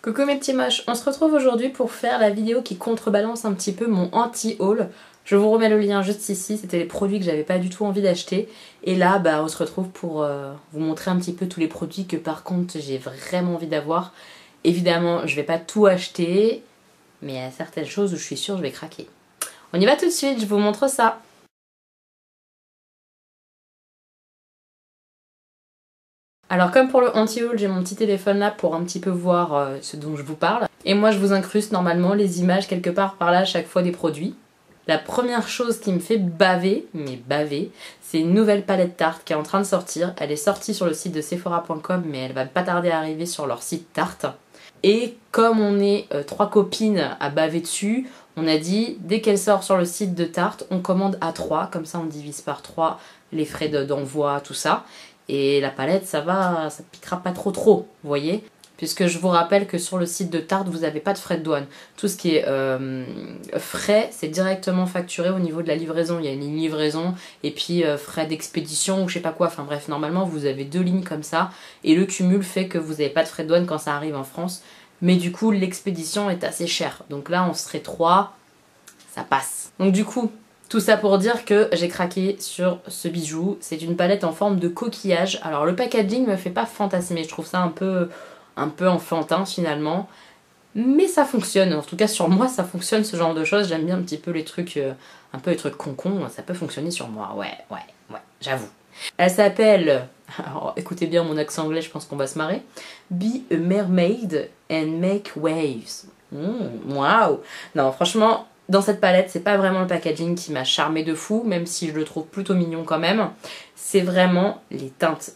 Coucou mes petits moches, on se retrouve aujourd'hui pour faire la vidéo qui contrebalance un petit peu mon anti-haul. Je vous remets le lien juste ici, c'était les produits que j'avais pas du tout envie d'acheter. Et là, on se retrouve pour vous montrer un petit peu tous les produits que par contre j'ai vraiment envie d'avoir. Évidemment, je vais pas tout acheter, mais il y a certaines choses où je suis sûre que je vais craquer. On y va tout de suite, je vous montre ça. Alors comme pour le anti-haul, j'ai mon petit téléphone là pour un petit peu voir ce dont je vous parle. Et moi je vous incruste normalement les images quelque part par là à chaque fois des produits. La première chose qui me fait baver, mais baver, c'est une nouvelle palette Tarte qui est en train de sortir. Elle est sortie sur le site de Sephora.com mais elle va pas tarder à arriver sur leur site Tarte. Et comme on est 3 copines à baver dessus, on a dit dès qu'elle sort sur le site de Tarte, on commande à 3, comme ça on divise par 3 les frais d'envoi, tout ça. Et la palette, ça piquera pas trop, vous voyez. Puisque je vous rappelle que sur le site de Tarte, vous n'avez pas de frais de douane. Tout ce qui est frais, c'est directement facturé au niveau de la livraison. Il y a une ligne livraison et puis frais d'expédition ou je sais pas quoi. Enfin bref, normalement, vous avez 2 lignes comme ça. Et le cumul fait que vous n'avez pas de frais de douane quand ça arrive en France. Mais du coup, l'expédition est assez chère. Donc là, on serait 3, ça passe. Donc du coup... Tout ça pour dire que j'ai craqué sur ce bijou. C'est une palette en forme de coquillage. Alors le packaging me fait pas fantasmer, je trouve ça un peu enfantin finalement. Mais ça fonctionne, en tout cas sur moi ça fonctionne ce genre de choses. J'aime bien un petit peu les trucs, un peu les trucs concons, ça peut fonctionner sur moi, ouais, j'avoue. Elle s'appelle, alors écoutez bien mon accent anglais, je pense qu'on va se marrer. Be a mermaid and make waves. Waouh. Non franchement... Dans cette palette, c'est pas vraiment le packaging qui m'a charmé de fou, même si je le trouve plutôt mignon quand même. C'est vraiment les teintes.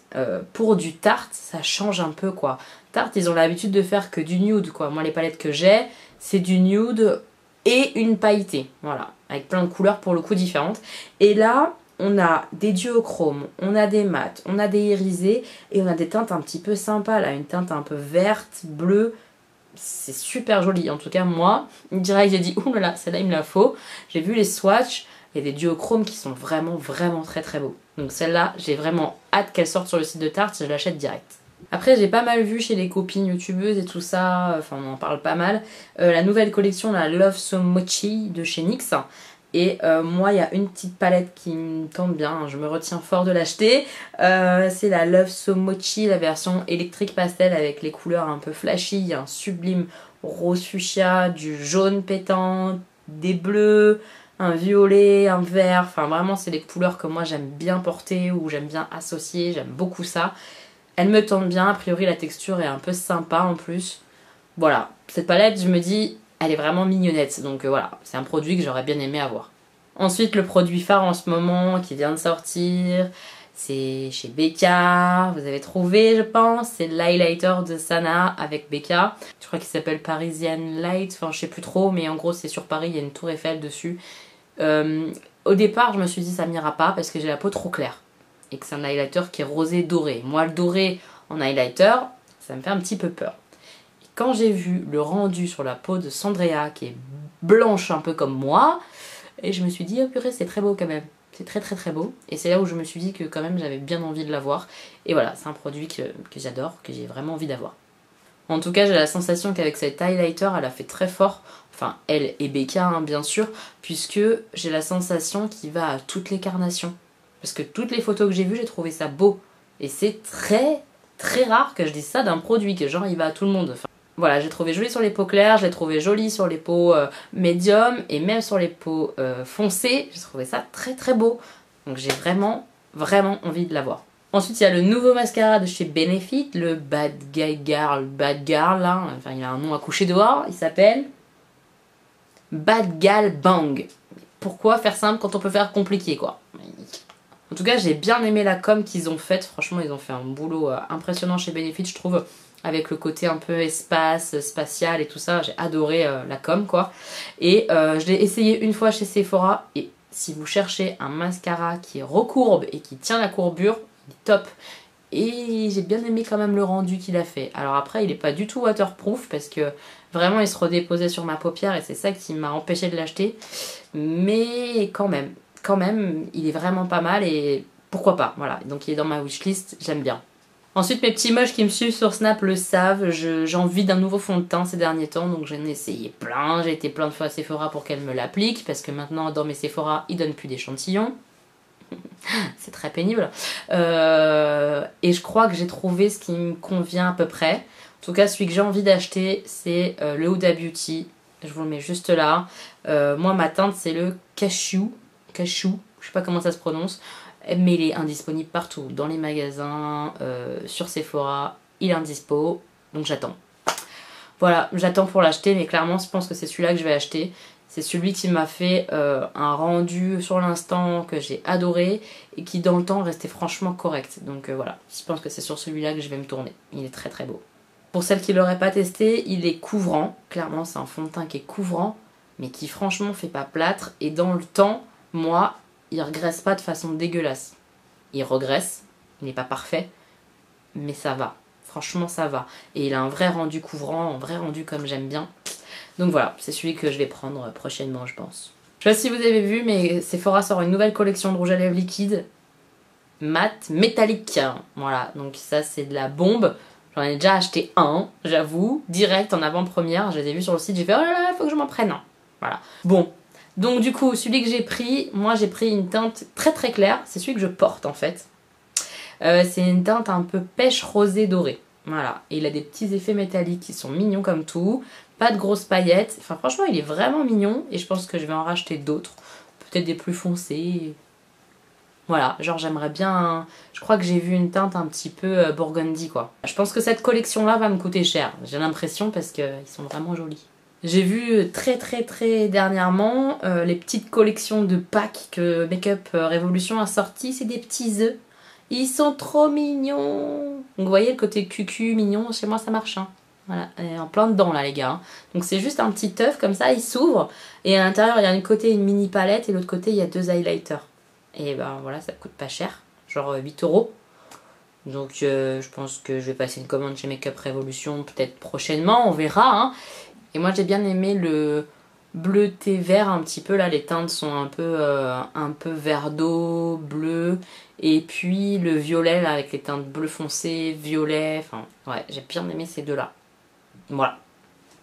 Pour du Tarte, ça change un peu quoi. Tarte, ils ont l'habitude de faire que du nude quoi. Moi, les palettes que j'ai, c'est du nude et une pailletée. Voilà, avec plein de couleurs pour le coup différentes. Et là, on a des duochromes, on a des mats, on a des irisés et on a des teintes un petit peu sympas là. Une teinte un peu verte, bleue. C'est super joli, en tout cas moi, direct j'ai dit ouh là là, celle-là il me la faut. J'ai vu les swatchs, il y a des duochromes qui sont vraiment très beaux. Donc celle-là, j'ai vraiment hâte qu'elle sorte sur le site de Tarte, je l'achète direct. Après j'ai pas mal vu chez les copines youtubeuses et tout ça, enfin on en parle pas mal, la nouvelle collection, la Love So Mochi de chez NYX. Et moi, il y a une petite palette qui me tente bien, hein, je me retiens fort de l'acheter. C'est la Love So Mochi, la version électrique pastel avec les couleurs un peu flashy. Il y a un sublime rose fuchsia, du jaune pétant, des bleus, un violet, un vert. Enfin, vraiment, c'est des couleurs que moi j'aime bien porter ou j'aime bien associer. J'aime beaucoup ça. Elle me tente bien. A priori, la texture est un peu sympa en plus. Voilà, cette palette, je me dis... Elle est vraiment mignonnette, donc voilà, c'est un produit que j'aurais bien aimé avoir. Ensuite, le produit phare en ce moment qui vient de sortir, c'est chez Becca. Vous avez trouvé, je pense, c'est l'highlighter de Sana avec Becca. Je crois qu'il s'appelle Parisian Light, enfin je sais plus trop, mais en gros c'est sur Paris, il y a une tour Eiffel dessus. Au départ, je me suis dit ça m'ira pas parce que j'ai la peau trop claire et que c'est un highlighter qui est rosé doré. Moi, le doré en highlighter, ça me fait un petit peu peur. Quand j'ai vu le rendu sur la peau de Sandrea, qui est blanche un peu comme moi, et je me suis dit, oh purée, c'est très beau quand même. C'est très beau. Et c'est là où je me suis dit que quand même j'avais bien envie de l'avoir. Et voilà, c'est un produit que j'adore, que j'ai vraiment envie d'avoir. En tout cas, j'ai la sensation qu'avec cet highlighter, elle a fait très fort. Enfin, elle et Becca, hein, bien sûr, puisque j'ai la sensation qu'il va à toutes les carnations. Parce que toutes les photos que j'ai vues, j'ai trouvé ça beau. Et c'est très rare que je dise ça d'un produit, que genre il va à tout le monde. Enfin, voilà, j'ai trouvé joli sur les peaux claires, je l'ai trouvé joli sur les peaux médium et même sur les peaux foncées. J'ai trouvé ça très beau. Donc j'ai vraiment envie de l'avoir. Ensuite, il y a le nouveau mascara de chez Benefit, le Bad Girl, là. Enfin, il a un nom à coucher dehors. Il s'appelle Bad Gal Bang. Pourquoi faire simple quand on peut faire compliqué, quoi? En tout cas, j'ai bien aimé la com qu'ils ont faite. Franchement, ils ont fait un boulot impressionnant chez Benefit, je trouve. Avec le côté un peu espace, spatial et tout ça. J'ai adoré la com, quoi. Et je l'ai essayé une fois chez Sephora. Et si vous cherchez un mascara qui recourbe et qui tient la courbure, il est top. Et j'ai bien aimé quand même le rendu qu'il a fait. Alors après, il n'est pas du tout waterproof parce que vraiment, il se redéposait sur ma paupière et c'est ça qui m'a empêché de l'acheter. Mais quand même, il est vraiment pas mal et pourquoi pas. Voilà, donc il est dans ma wishlist, j'aime bien. Ensuite, mes petits moches qui me suivent sur Snap le savent, j'ai envie d'un nouveau fond de teint ces derniers temps, donc j'en ai essayé plein. J'ai été plein de fois à Sephora pour qu'elle me l'applique, parce que maintenant dans mes Sephora, ils donnent plus d'échantillons. C'est très pénible. Et je crois que j'ai trouvé ce qui me convient à peu près. En tout cas, celui que j'ai envie d'acheter, c'est le Huda Beauty. Je vous le mets juste là. Moi, ma teinte, c'est le Cashew. Cashew, je sais pas comment ça se prononce. Mais il est indisponible partout. Dans les magasins, sur Sephora, il est indispo. Donc j'attends. Voilà, j'attends pour l'acheter. Mais clairement, je pense que c'est celui-là que je vais acheter. C'est celui qui m'a fait un rendu sur l'instant que j'ai adoré et qui dans le temps restait franchement correct. Donc voilà, je pense que c'est sur celui-là que je vais me tourner. Il est très très beau. Pour celles qui ne l'auraient pas testé, il est couvrant. Clairement, c'est un fond de teint qui est couvrant, mais qui franchement fait pas plâtre. Et dans le temps, moi, il regresse pas de façon dégueulasse. Il regresse, il n'est pas parfait, mais ça va. Franchement, ça va. Et il a un vrai rendu couvrant, un vrai rendu comme j'aime bien. Donc voilà, c'est celui que je vais prendre prochainement, je pense. Je sais pas si vous avez vu, mais Sephora sort une nouvelle collection de rouge à lèvres liquide mat métallique. Voilà, donc ça c'est de la bombe. J'en ai déjà acheté un, j'avoue, direct en avant-première. Je les ai vus sur le site, j'ai fait oh là là, il faut que je m'en prenne un. Voilà. Bon, donc du coup, celui que j'ai pris, moi j'ai pris une teinte très très claire. C'est celui que je porte en fait. C'est une teinte un peu pêche rosée dorée. Voilà, et il a des petits effets métalliques qui sont mignons comme tout. Pas de grosses paillettes. Enfin franchement, il est vraiment mignon et je pense que je vais en racheter d'autres. Peut-être des plus foncés. Voilà, genre j'aimerais bien... Je crois que j'ai vu une teinte un petit peu burgundy quoi. Je pense que cette collection-là va me coûter cher. J'ai l'impression parce qu'ils sont vraiment jolis. J'ai vu très dernièrement les petites collections de packs que Makeup Revolution a sorti. C'est des petits œufs. Ils sont trop mignons. Donc vous voyez le côté cucu mignon, chez moi ça marche. Hein. Voilà, en plein dedans là les gars. Hein. Donc c'est juste un petit œuf comme ça, il s'ouvre. Et à l'intérieur il y a un côté une mini palette et l'autre côté il y a 2 highlighters. Et ben voilà, ça coûte pas cher, genre 8 €. Donc je pense que je vais passer une commande chez Makeup Revolution peut-être prochainement, on verra. Hein. Et moi j'ai bien aimé le bleu thé vert un petit peu, là les teintes sont un peu vert d'eau, bleu. Et puis le violet là avec les teintes bleu foncé, violet, enfin ouais j'ai bien aimé ces deux là. Voilà.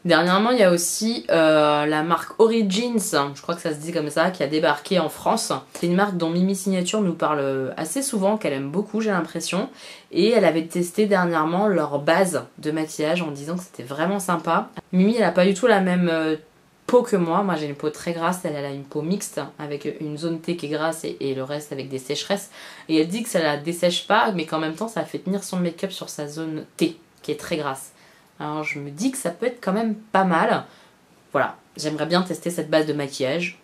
Dernièrement, il y a aussi la marque Origins, je crois que ça se dit comme ça, qui a débarqué en France. C'est une marque dont Mimi Signature nous parle assez souvent, qu'elle aime beaucoup, j'ai l'impression. Et elle avait testé dernièrement leur base de maquillage en disant que c'était vraiment sympa. Mimi, elle a pas du tout la même peau que moi. Moi, j'ai une peau très grasse, elle a une peau mixte avec une zone T qui est grasse et le reste avec des sécheresses. Et elle dit que ça la dessèche pas, mais qu'en même temps, ça fait tenir son make-up sur sa zone T, qui est très grasse. Alors je me dis que ça peut être quand même pas mal. Voilà, j'aimerais bien tester cette base de maquillage.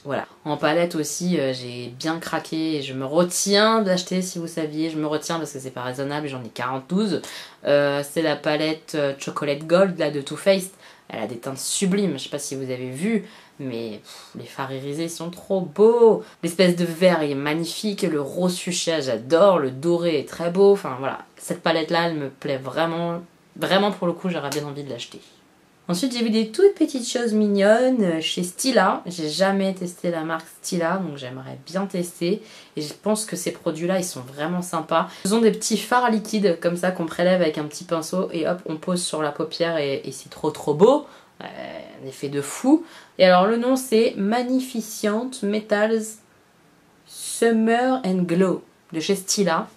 Voilà. En palette aussi, j'ai bien craqué et je me retiens d'acheter si vous saviez. Je me retiens parce que c'est pas raisonnable, j'en ai 42. C'est la palette Chocolate Gold là, de Too Faced. Elle a des teintes sublimes, je sais pas si vous avez vu, mais les fards irisés sont trop beaux. L'espèce de vert est magnifique, le rose fuchsia j'adore, le doré est très beau. Enfin voilà, cette palette là elle me plaît vraiment. Vraiment pour le coup j'aurais bien envie de l'acheter. Ensuite j'ai vu des toutes petites choses mignonnes chez Stila. J'ai jamais testé la marque Stila donc j'aimerais bien tester. Et je pense que ces produits là ils sont vraiment sympas. Ils ont des petits fards liquides comme ça qu'on prélève avec un petit pinceau et hop on pose sur la paupière et c'est trop beau. Un effet de fou. Et alors le nom c'est Magnificent Metals Summer and Glow de chez Stila.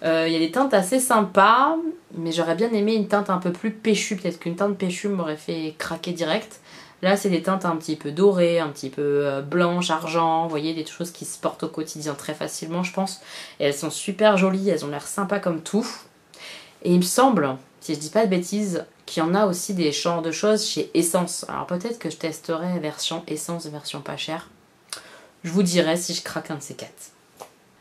Il y a des teintes assez sympas, mais j'aurais bien aimé une teinte un peu plus péchue. Peut-être qu'une teinte péchue m'aurait fait craquer direct. Là, c'est des teintes un petit peu dorées, un petit peu blanches, argent. Vous voyez, des choses qui se portent au quotidien très facilement, je pense. Et elles sont super jolies, elles ont l'air sympas comme tout. Et il me semble, si je dis pas de bêtises, qu'il y en a aussi des genres de choses chez Essence. Alors peut-être que je testerai version Essence, version pas chère. Je vous dirai si je craque un de ces quatre.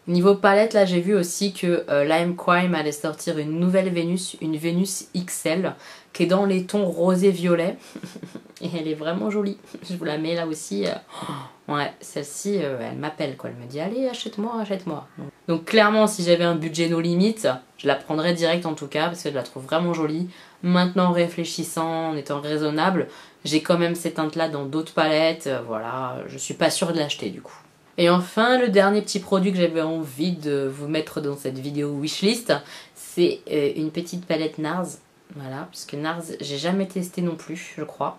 Niveau palette, là j'ai vu aussi que Lime Crime allait sortir une nouvelle Vénus, une Vénus XL, qui est dans les tons rosé-violet. Et elle est vraiment jolie. Je vous la mets là aussi. Ouais, celle-ci, elle m'appelle quoi. Elle me dit allez, achète-moi, achète-moi. Donc clairement, si j'avais un budget no limite, je la prendrais direct en tout cas, parce que je la trouve vraiment jolie. Maintenant, en réfléchissant, en étant raisonnable, j'ai quand même ces teintes-là dans d'autres palettes. Voilà, je suis pas sûre de l'acheter du coup. Et enfin, le dernier petit produit que j'avais envie de vous mettre dans cette vidéo wishlist, C'est une petite palette NARS. Voilà, parce que NARS, j'ai jamais testé non plus, je crois.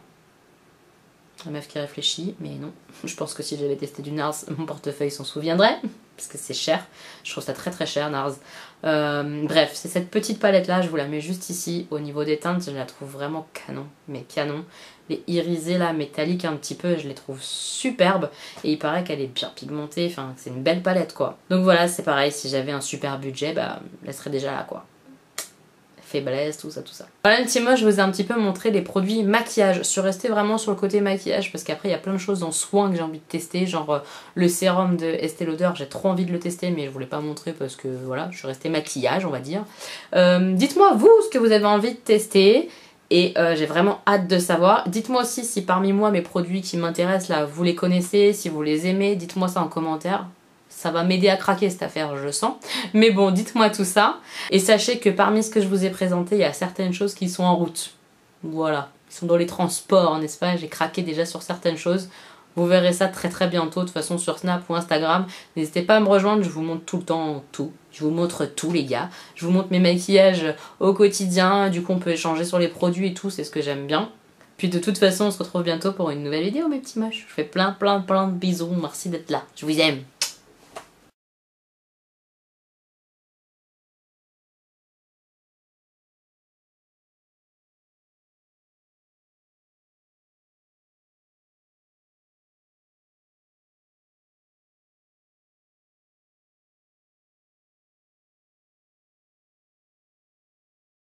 La meuf qui réfléchit, mais non. Je pense que si j'avais testé du NARS, mon portefeuille s'en souviendrait. Parce que c'est cher. Je trouve ça très très cher, NARS. Bref, c'est cette petite palette là, je vous la mets juste ici. Au niveau des teintes, je la trouve vraiment canon. Mais canon. Les irisés là, métalliques un petit peu, je les trouve superbes. Et il paraît qu'elle est bien pigmentée. Enfin, c'est une belle palette quoi. Donc voilà, c'est pareil. Si j'avais un super budget, bah, elle serait déjà là quoi. Faiblesse, tout ça, tout ça. Voilà, le petit mot, je vous ai un petit peu montré les produits maquillage. Je suis restée vraiment sur le côté maquillage parce qu'après, il y a plein de choses en soins que j'ai envie de tester. Genre le sérum de Estée Lauder, j'ai trop envie de le tester, mais je voulais pas montrer parce que voilà, je suis restée maquillage, on va dire. Dites-moi, vous, ce que vous avez envie de tester. Et j'ai vraiment hâte de savoir. Dites-moi aussi si parmi moi, mes produits qui m'intéressent, là, vous les connaissez, si vous les aimez. Dites-moi ça en commentaire. Ça va m'aider à craquer cette affaire, je le sens. Mais bon, dites-moi tout ça. Et sachez que parmi ce que je vous ai présenté, il y a certaines choses qui sont en route. Voilà. Ils sont dans les transports, n'est-ce pas? J'ai craqué déjà sur certaines choses. Vous verrez ça très très bientôt, de toute façon sur Snap ou Instagram. N'hésitez pas à me rejoindre, je vous montre tout le temps tout. Je vous montre tout les gars. Je vous montre mes maquillages au quotidien. Du coup, on peut échanger sur les produits et tout, c'est ce que j'aime bien. Puis de toute façon, on se retrouve bientôt pour une nouvelle vidéo mes petits moches. Je vous fais plein de bisous, merci d'être là. Je vous aime.